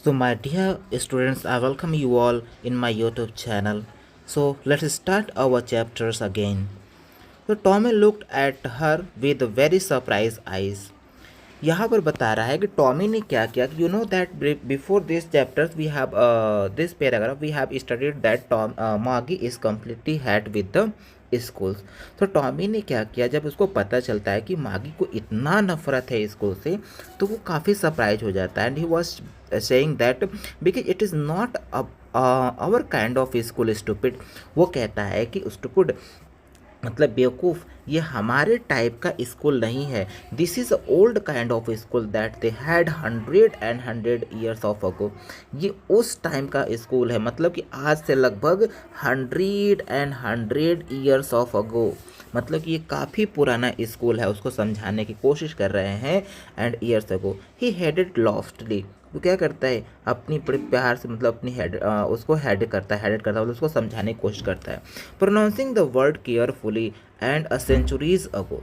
So my dear students, I welcome you all in my YouTube channel. So let's start our chapters again. So Tommy looked at her with very surprised eyes. यहाँ पर बता रहा है कि Tommy ने क्या किया, you know that before this chapters we have this paragraph we have studied that Tom Maggie is completely had with the schools. तो टॉमी ने क्या किया, जब उसको पता चलता है कि मागी को इतना नफरत है स्कूल से, तो वो काफ़ी सरप्राइज हो जाता है। And he was saying that because it is not our kind of school stupid. वो कहता है कि स्टूपिड मतलब बेवकूफ़, ये हमारे टाइप का स्कूल नहीं है। This is old kind of school that they had 100 years of ago. ये उस टाइम का स्कूल है, मतलब कि आज से लगभग 100 ईयर्स ऑफ अगो, मतलब कि ये काफ़ी पुराना स्कूल है। उसको समझाने की कोशिश कर रहे हैं। एंड ईयर्स अगो ही हेडेड लॉफ्टली, वो क्या करता है अपनी बड़े प्यार से, मतलब अपनी उसको हेड करता है, मतलब उसको समझाने की कोशिश करता है। Pronouncing the word carefully and a centuries ago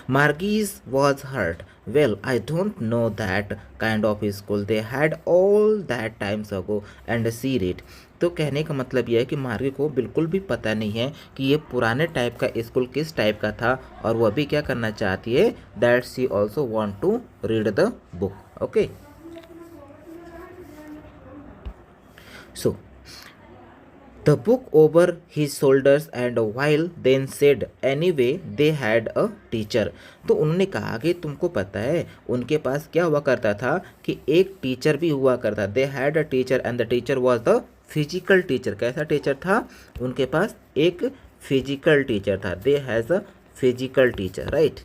Margis was hurt. Well, I don't know that kind of school. They had all that times ago and see it. तो कहने का मतलब यह है कि मार्गी को बिल्कुल भी पता नहीं है कि ये पुराने टाइप का स्कूल किस टाइप का था, और वह भी क्या करना चाहती है, that she also want to read the book. Okay, so the book over his shoulders and while then said anyway they had a teacher। तो उन्होंने कहा कि तुमको पता है उनके पास क्या हुआ करता था, कि एक टीचर भी हुआ करता। They had a teacher and the teacher was the physical teacher. कैसा टीचर था उनके पास? एक फिजिकल टीचर था। They has a physical teacher, right.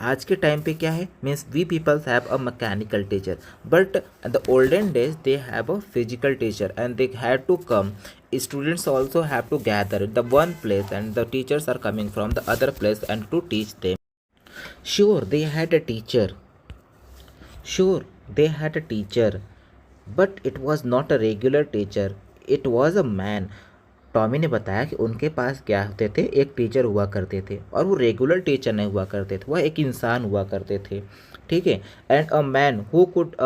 आज के टाइम पे क्या है, means we peoples have a mechanical teacher, but the olden days they have a physical teacher and they had to come. Students also have to gather at the one place and the teachers are coming from the other place and to teach them. Sure, they had a teacher. Sure, they had a teacher, but it was not a regular teacher. It was a man. Tommy ने बताया कि उनके पास क्या होते थे, एक teacher हुआ करते थे, और वो रेगुलर टीचर नहीं हुआ करते थे, वह एक इंसान हुआ करते थे। ठीक है। And a man who could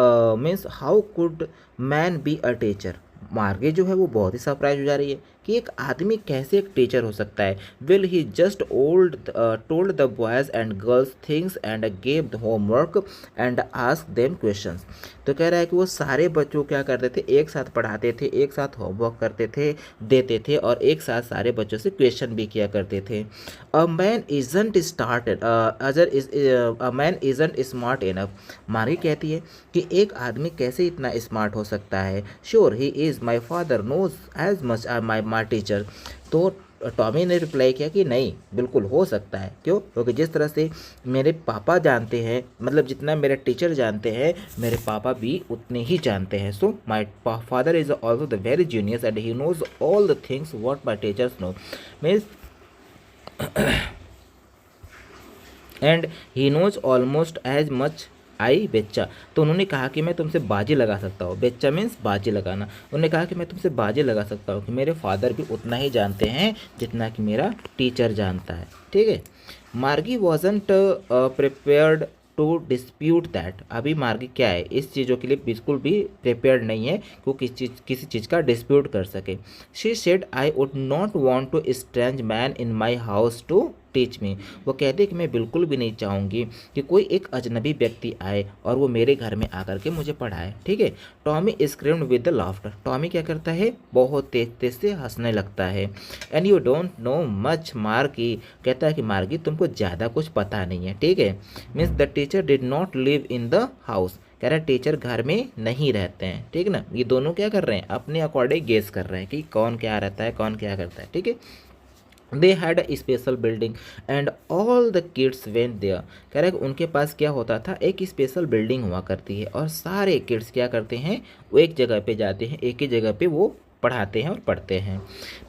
means how could man be a teacher. मार्गे जो है वो बहुत ही सरप्राइज हो जा रही है कि एक आदमी कैसे एक टीचर हो सकता है। Will he just told the boys and girls things and gave the homework and ask them questions. तो कह रहा है कि वो सारे बच्चों क्या करते थे, एक साथ पढ़ाते थे, एक साथ होमवर्क करते थे, देते थे, और एक साथ सारे बच्चों से क्वेश्चन भी किया करते थे। A man isn't started a man isn't smart enough. मारी कहती है कि एक आदमी कैसे इतना स्मार्ट हो सकता है। Sure he is, my father knows as much my teacher. तो टॉमी ने रिप्लाई किया कि नहीं, बिल्कुल हो सकता है। क्यों? क्योंकि जिस तरह से मेरे पापा जानते हैं, मतलब जितना मेरे टीचर जानते हैं, मेरे पापा भी उतने ही जानते हैं। So my father is also the very genius and he knows all the things what my teachers know. Means and he knows almost as much I बेच्चा। तो उन्होंने कहा कि मैं तुमसे बाजी लगा सकता हूँ। बेच्चा मीन्स बाजी लगाना। उन्होंने कहा कि मैं तुमसे बाजी लगा सकता हूँ कि मेरे फादर भी उतना ही जानते हैं जितना कि मेरा टीचर जानता है। ठीक है। Margie wasn't prepared to dispute that. अभी मार्गी क्या है, इस चीज़ों के लिए बिल्कुल भी प्रिपेयर्ड नहीं है कि वो किसी चीज़ का डिस्प्यूट कर सके। She said I would not want to strange man in my house to teach me. वो कहते हैं कि मैं बिल्कुल भी नहीं चाहूँगी कि कोई एक अजनबी व्यक्ति आए और वो मेरे घर में आकर के मुझे पढ़ाए। ठीक है। Tommy screamed with the laughter. Tommy क्या करता है, बहुत तेज तेज से हंसने लगता है। And you don't know much मार्गी। कहता है कि मार्गी तुमको ज़्यादा कुछ पता नहीं है। ठीक है। Means the teacher did not live in the house. कह रहा है टीचर घर में नहीं रहते हैं। ठीक है ना। ये दोनों क्या कर रहे हैं, अपने अकॉर्डिंग गेस कर रहे हैं कि कौन क्या रहता है, कौन क्या करता है। ठीक है। They had a special building and all the kids went there. कह रहे हैं कि उनके पास क्या होता था, एक स्पेशल बिल्डिंग हुआ करती है, और सारे किड्स क्या करते हैं, वो एक जगह पे जाते हैं, एक ही जगह पे वो पढ़ाते हैं और पढ़ते हैं।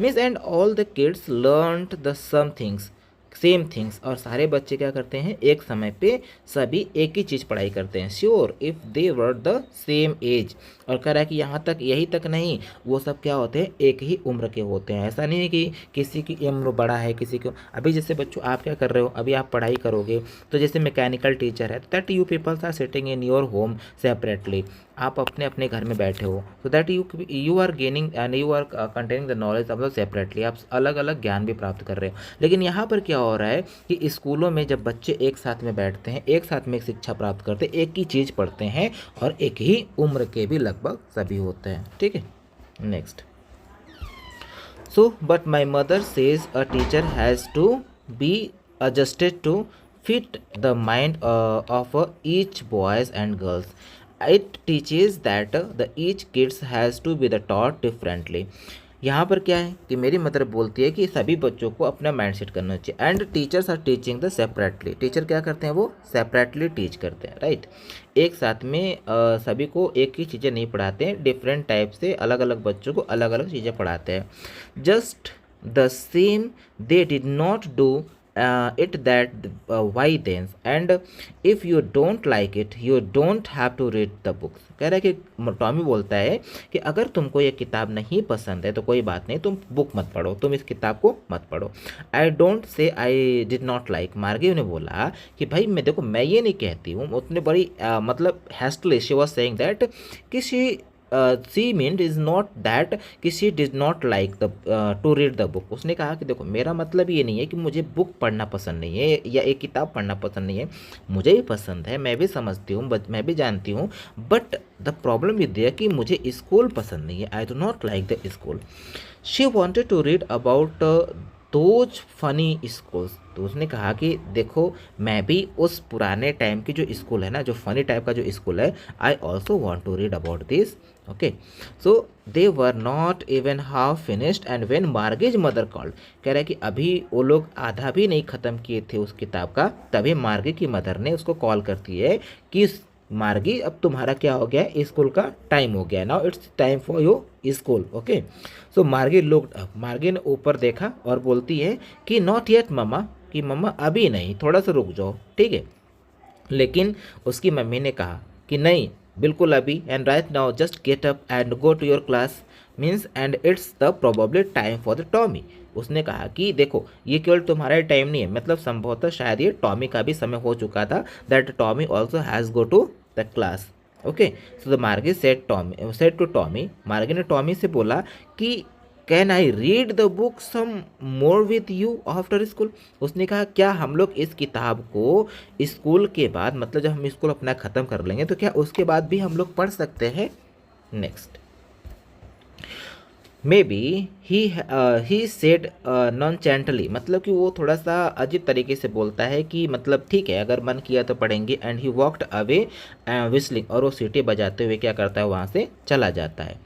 Miss and all the kids learned the some things. Same things, और सारे बच्चे क्या करते हैं एक समय पे सभी एक ही चीज़ पढ़ाई करते हैं। Sure if they were the same age, और कह रहा है कि यहाँ तक यही तक नहीं, वो सब क्या होते हैं एक ही उम्र के होते हैं। ऐसा नहीं है कि किसी की उम्र बड़ा है किसी की। अभी जैसे बच्चों आप क्या कर रहे हो, अभी आप पढ़ाई करोगे तो जैसे मैकेनिकल टीचर है, that you peoples are sitting in your home separately, आप अपने अपने घर में बैठे हो, so that you are gaining and you are containing the knowledge of the separately, आप अलग अलग ज्ञान भी प्राप्त कर रहे हो। लेकिन यहाँ पर क्या हो रहा है कि स्कूलों में जब बच्चे एक साथ में बैठते हैं, एक साथ में एक शिक्षा प्राप्त करते हैं, एक ही चीज़ पढ़ते हैं, और एक ही उम्र के भी लगभग सभी होते हैं। ठीक है, next. So but my mother says a teacher has to be adjusted to fit the mind of each boys and girls. It teaches that the each kids has to be the taught differently. यहाँ पर क्या है कि मेरी mother बोलती है कि सभी बच्चों को अपना माइंड सेट करना चाहिए, and teachers are teaching the separately, teacher क्या करते हैं वो सेपरेटली टीच करते हैं, राइट। एक साथ में सभी को एक ही चीज़ें नहीं पढ़ाते हैं, डिफरेंट टाइप से अलग अलग बच्चों को अलग अलग चीज़ें पढ़ाते हैं। Just the same they did not do it that why then, and if you don't like it you don't have to read the books। कह रहा है कि टॉमी बोलता है कि अगर तुमको ये किताब नहीं पसंद है तो कोई बात नहीं, तुम बुक मत पढ़ो, तुम इस किताब को मत पढ़ो। I don't say I did not like, मार्गी ने बोला कि भाई मैं देखो मैं ये नहीं कहती हूँ, उतने बड़ी मतलब hastily she was saying that कि she meant is not that कि she does not like the to read the book. उसने कहा कि देखो मेरा मतलब ये नहीं है कि मुझे बुक पढ़ना पसंद नहीं है या एक किताब पढ़ना पसंद नहीं है, मुझे भी पसंद है, मैं भी समझती हूँ, मैं भी जानती हूँ, बट द प्रॉब्लम इज दिया कि मुझे स्कूल पसंद नहीं है, I do not like the school. She wanted to read about those funny schools. तो उसने कहा कि देखो मैं भी उस पुराने टाइम की जो स्कूल है ना, जो फनी टाइप का जो स्कूल है, I also want to read about this. Okay, so they were not even half finished and when Margie's mother called. कह रहा है कि अभी वो लोग आधा भी नहीं ख़त्म किए थे उस किताब का, तभी मार्गे की मदर ने उसको कॉल करती है कि मार्गी अब तुम्हारा क्या हो गया है, स्कूल का टाइम हो गया है, now it's time for your school. Okay, so Margie looked up, मार्गी ने ऊपर देखा और बोलती है कि नॉट येट मम्मा, कि मम्मा अभी नहीं, थोड़ा सा रुक जाओ, ठीक है। लेकिन उसकी मम्मी ने कहा कि नहीं बिल्कुल अभी, and right now just get up and go to your class means and it's the probably time for the Tommy. उसने कहा कि देखो ये केवल तुम्हारा टाइम नहीं है, मतलब संभवतः शायद ये टॉमी का भी समय हो चुका था, that Tommy also has go to the class. Okay, so the Margie said to Tommy, Margie ने टॉमी से बोला कि can I read the book some more with you after school. उसने कहा क्या हम लोग इस किताब को स्कूल के बाद, मतलब जब हम स्कूल अपना ख़त्म कर लेंगे तो क्या उसके बाद भी हम लोग पढ़ सकते हैं। Next, maybe he said nonchalantly, मतलब कि वो थोड़ा सा अजीब तरीके से बोलता है कि मतलब ठीक है अगर मन किया तो पढ़ेंगे, and he walked away whistling, और वो सीटी बजाते हुए क्या करता है वहाँ से चला जाता है।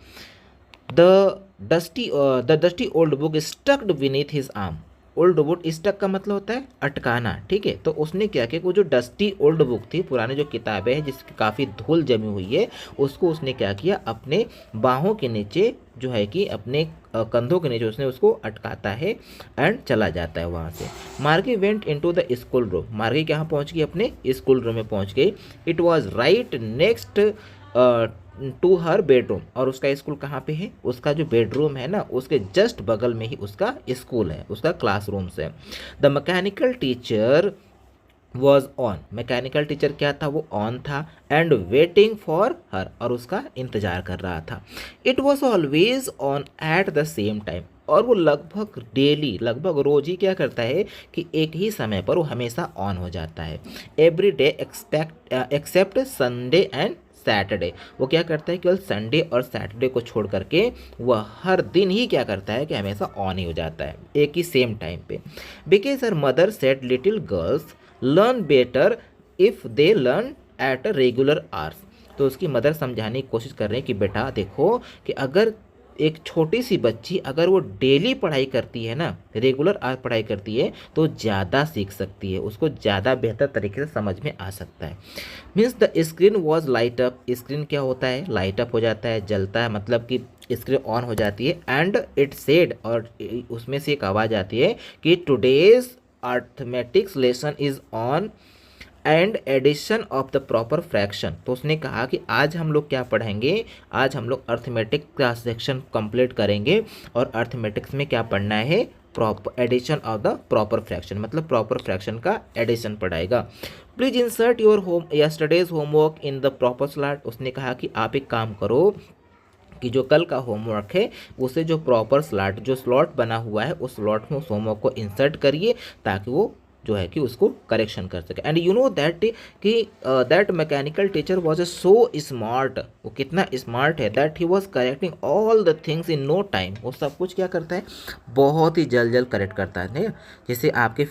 The dusty old book stucked beneath his arm. Old book stuck का मतलब होता है अटकाना, ठीक है। तो उसने क्या किया, वो जो डस्टी ओल्ड बुक थी, पुरानी जो किताबें हैं जिसकी काफ़ी धूल जमी हुई है, उसको उसने क्या किया अपने बाहों के नीचे जो है कि अपने कंधों के नीचे उसने उसको अटकाता है एंड चला जाता है वहाँ से। मार्गी went into the school room, मार्गी कहाँ पहुँच गई, अपने स्कूल रूम में पहुँच गई। It was right next to her bedroom, और उसका स्कूल कहाँ पे है, उसका जो बेडरूम है ना उसके जस्ट बगल में ही उसका स्कूल है, उसका क्लासरूम्स है। The mechanical teacher was on, mechanical teacher क्या था, वो ऑन था, एंड वेटिंग फॉर हर, और उसका इंतजार कर रहा था। It was always on at the same time, और वो लगभग डेली, लगभग रोज ही क्या करता है कि एक ही समय पर वो हमेशा ऑन हो जाता है। Every day except Sunday and Saturday, वो क्या करता है केवल संडे और सैटरडे को छोड़ करके वह हर दिन ही क्या करता है कि हमेशा ऑन ही हो जाता है एक ही सेम टाइम पे। Because her mother said little girls learn better if they learn at a regular hours. तो उसकी मदर समझाने की कोशिश कर रहे हैं कि बेटा देखो कि अगर एक छोटी सी बच्ची अगर वो डेली पढ़ाई करती है ना, रेगुलर आज पढ़ाई करती है, तो ज़्यादा सीख सकती है, उसको ज़्यादा बेहतर तरीके से समझ में आ सकता है। Means the screen was light up, screen क्या होता है, लाइट अप हो जाता है, जलता है, मतलब कि स्क्रीन ऑन हो जाती है। एंड इट सेड, और उसमें से एक आवाज़ आती है कि today's arithmetics lesson is on and addition of the proper fraction. तो उसने कहा कि आज हम लोग क्या पढ़ेंगे, आज हम लोग अर्थमेटिक का सेक्शन कंप्लीट करेंगे और अर्थमेटिक्स में क्या पढ़ना है, proper addition of the proper fraction, मतलब प्रॉपर फ्रैक्शन का एडिशन पढ़ाएगा। Please insert your home yesterday's homework in the proper slot. उसने कहा कि आप एक काम करो कि जो कल का होमवर्क है उसे जो प्रॉपर स्लॉट, जो स्लॉट बना हुआ है उस स्लॉट में उस होमवर्क को इंसर्ट करिए ताकि वो जो है कि उसको करेक्शन कर सके। एंड यू नो दैट कि that mechanical teacher was so smart, वो कितना स्मार्ट है, that he was correcting all the things in no time. वो सब कुछ क्या करता है, बहुत ही जल्द जल्द करेक्ट करता है। जैसे आपके